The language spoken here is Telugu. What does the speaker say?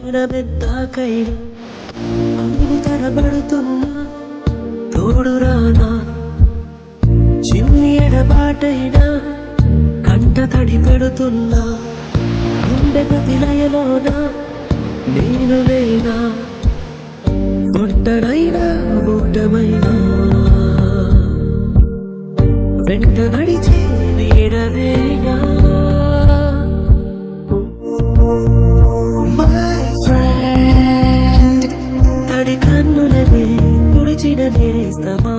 పెద్దాకైనా అడుగు తరబడుతున్నా తోడు రానా చిన్ని ఎడబాటైనా కంట తడి పెడుతున్నా గుండె ప్రతిలయలోన నేను లేనా ఒంటరైనా బుట్టమైనా వెంట నడిచే నీడవేనా తడి కన్నులనే తుడిచిన నేస్తమా